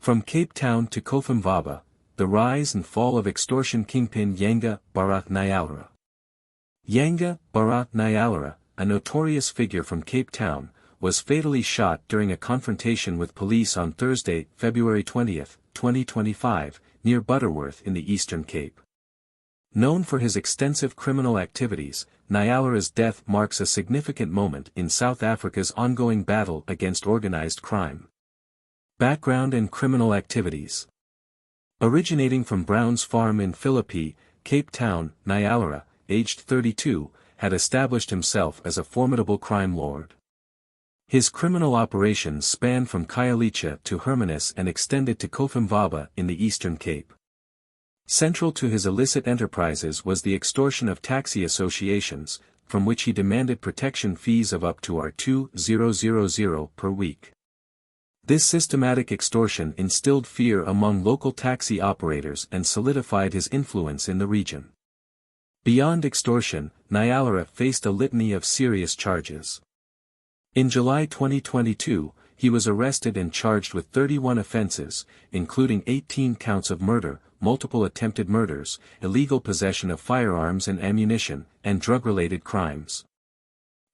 From Cape Town to Cofimvaba, the rise and fall of extortion kingpin Yanga Bara Nyalara. Yanga Bara Nyalara, a notorious figure from Cape Town, was fatally shot during a confrontation with police on Thursday, February 20, 2025, near Butterworth in the Eastern Cape. Known for his extensive criminal activities, Nyalara's death marks a significant moment in South Africa's ongoing battle against organized crime. Background and criminal activities. Originating from Brown's Farm in Philippi, Cape Town, Nyalara, aged 32, had established himself as a formidable crime lord. His criminal operations spanned from Khayelitsha to Hermanus and extended to Cofimvaba in the Eastern Cape. Central to his illicit enterprises was the extortion of taxi associations, from which he demanded protection fees of up to R2,000 per week. This systematic extortion instilled fear among local taxi operators and solidified his influence in the region. Beyond extortion, Nyalara faced a litany of serious charges. In July 2022, he was arrested and charged with 31 offenses, including 18 counts of murder, multiple attempted murders, illegal possession of firearms and ammunition, and drug-related crimes.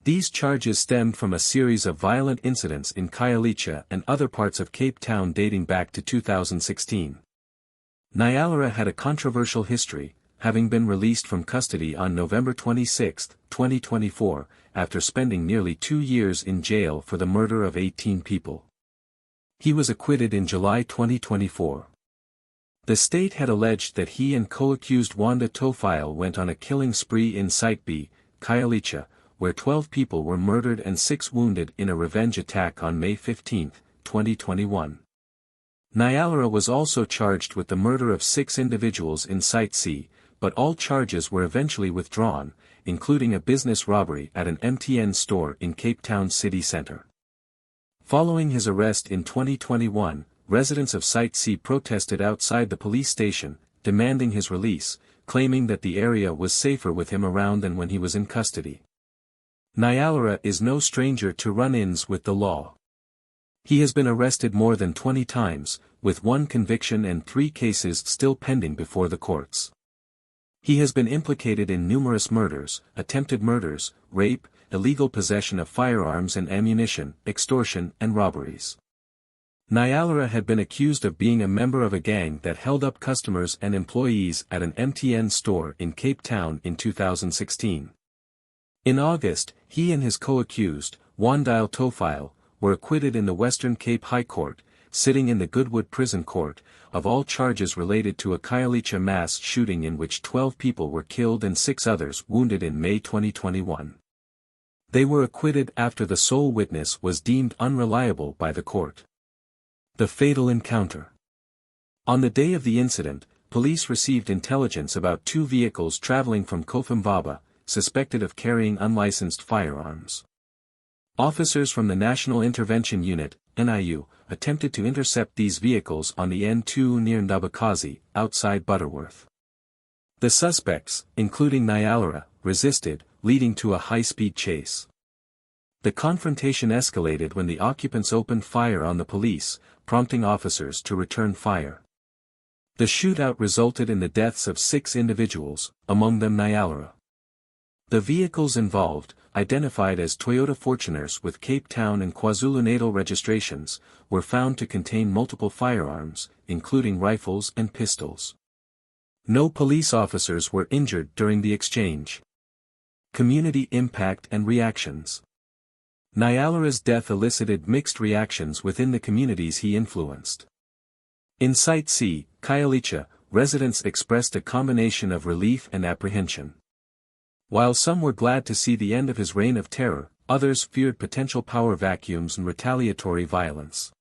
These charges stemmed from a series of violent incidents in Khayelitsha and other parts of Cape Town dating back to 2016. Nyalara had a controversial history, having been released from custody on November 26, 2024, after spending nearly 2 years in jail for the murder of 18 people. He was acquitted in July 2024. The state had alleged that he and co-accused Wanda Tofile went on a killing spree in Site B, Khayelitsha, where 12 people were murdered and 6 wounded in a revenge attack on May 15, 2021. Nyalara was also charged with the murder of 6 individuals in Site C, but all charges were eventually withdrawn, including a business robbery at an MTN store in Cape Town city centre. Following his arrest in 2021, residents of Site C protested outside the police station, demanding his release, claiming that the area was safer with him around than when he was in custody. Nyalara is no stranger to run-ins with the law. He has been arrested more than 20 times, with 1 conviction and 3 cases still pending before the courts. He has been implicated in numerous murders, attempted murders, rape, illegal possession of firearms and ammunition, extortion, and robberies. Nyalara had been accused of being a member of a gang that held up customers and employees at an MTN store in Cape Town in 2016. In August, he and his co-accused, Wanda Tofile, were acquitted in the Western Cape High Court, sitting in the Goodwood Prison Court, of all charges related to a Khayelitsha mass shooting in which 12 people were killed and 6 others wounded in May 2021. They were acquitted after the sole witness was deemed unreliable by the court. The fatal encounter. On the day of the incident, police received intelligence about 2 vehicles traveling from Cofimvaba, suspected of carrying unlicensed firearms. Officers from the National Intervention Unit, NIU, attempted to intercept these vehicles on the N2 near Ndabakazi, outside Butterworth. The suspects, including Nyalara, resisted, leading to a high-speed chase. The confrontation escalated when the occupants opened fire on the police, prompting officers to return fire. The shootout resulted in the deaths of 6 individuals, among them Nyalara. The vehicles involved, identified as Toyota Fortuners with Cape Town and KwaZulu-Natal registrations, were found to contain multiple firearms, including rifles and pistols. No police officers were injured during the exchange. Community impact and reactions. Nyalara's death elicited mixed reactions within the communities he influenced. In Site C, Khayelitsha, residents expressed a combination of relief and apprehension. While some were glad to see the end of his reign of terror, others feared potential power vacuums and retaliatory violence.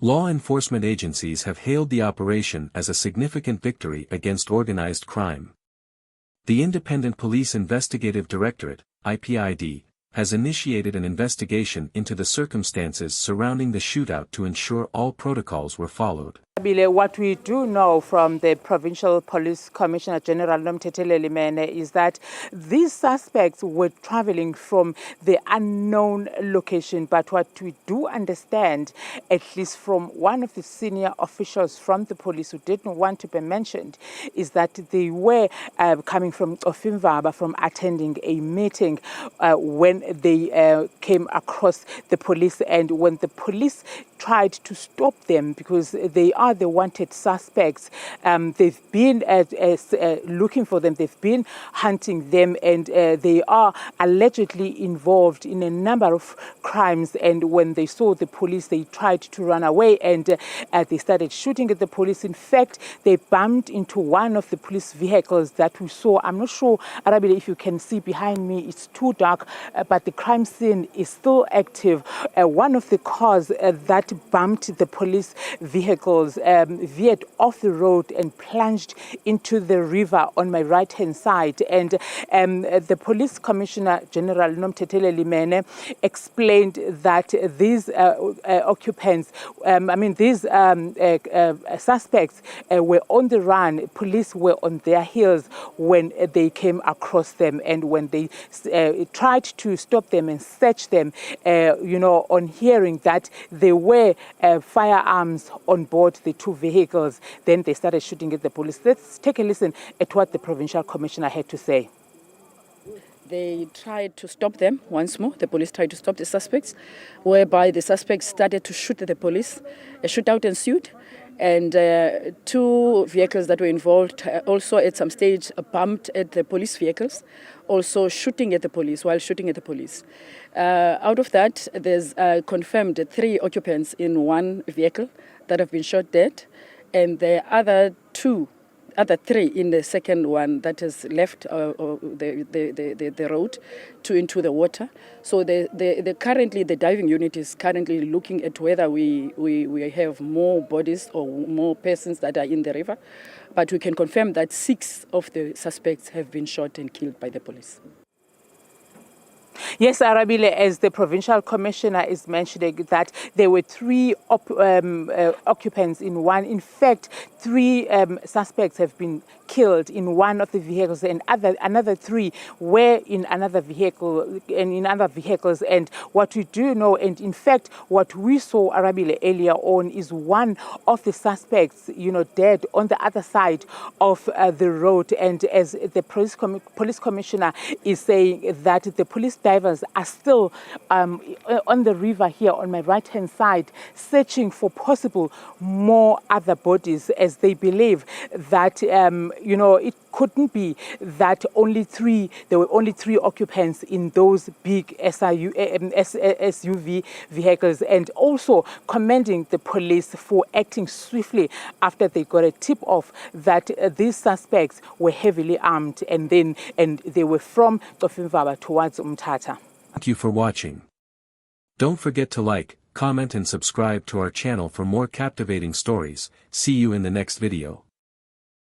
Law enforcement agencies have hailed the operation as a significant victory against organized crime. The Independent Police Investigative Directorate, IPID, has initiated an investigation into the circumstances surrounding the shootout to ensure all protocols were followed. What we do know from the Provincial Police Commissioner General Nomtetele Limene is that these suspects were traveling from the unknown location. But what we do understand, at least from one of the senior officials from the police who didn't want to be mentioned, is that they were coming from Cofimvaba, from attending a meeting when they came across the police. And when the police tried to stop them, because they are the wanted suspects, they've been looking for them, they've been hunting them, and they are allegedly involved in a number of crimes. And when they saw the police, they tried to run away, and they started shooting at the police. In fact, they bumped into one of the police vehicles that we saw. I'm not sure, Arabile, if you can see behind me, it's too dark, but the crime scene is still active. One of the cars that bumped the police vehicles veered off the road and plunged into the river on my right-hand side. And the Police Commissioner General Nomtetele Limene explained that these occupants, these suspects were on the run. Police were on their heels when they came across them, and when they tried to stop them and search them, on hearing that there were firearms on board the two vehicles, then they started shooting at the police. Let's take a listen at what the Provincial Commissioner had to say. They tried to stop them once more. The police tried to stop the suspects, whereby the suspects started to shoot at the police. A shootout ensued, and two vehicles that were involved also at some stage bumped at the police vehicles, also shooting at the police while shooting at the police. Out of that, there's confirmed 3 occupants in one vehicle that have been shot dead, and the other 3 in the second one that has left the road into the water. So currently the diving unit is currently looking at whether we have more bodies or more persons that are in the river. But we can confirm that 6 of the suspects have been shot and killed by the police. Yes, Arabile, as the Provincial Commissioner is mentioning, that there were 3 occupants in one. In fact, 3 suspects have been killed in one of the vehicles, and another 3 were in another vehicle and in other vehicles. And what we do know, and in fact, what we saw, Arabile, earlier on, is one of the suspects, dead on the other side of the road. And as the police commissioner is saying, that the police divers are still on the river here on my right-hand side, searching for possible more other bodies, as they believe that, it couldn't be that there were only 3 occupants in those big SUV vehicles, and also commending the police for acting swiftly after they got a tip-off that these suspects were heavily armed, and they were from Cofimvaba towards Umtata. Thank you for watching. Don't forget to like, comment and subscribe to our channel for more captivating stories. See you in the next video.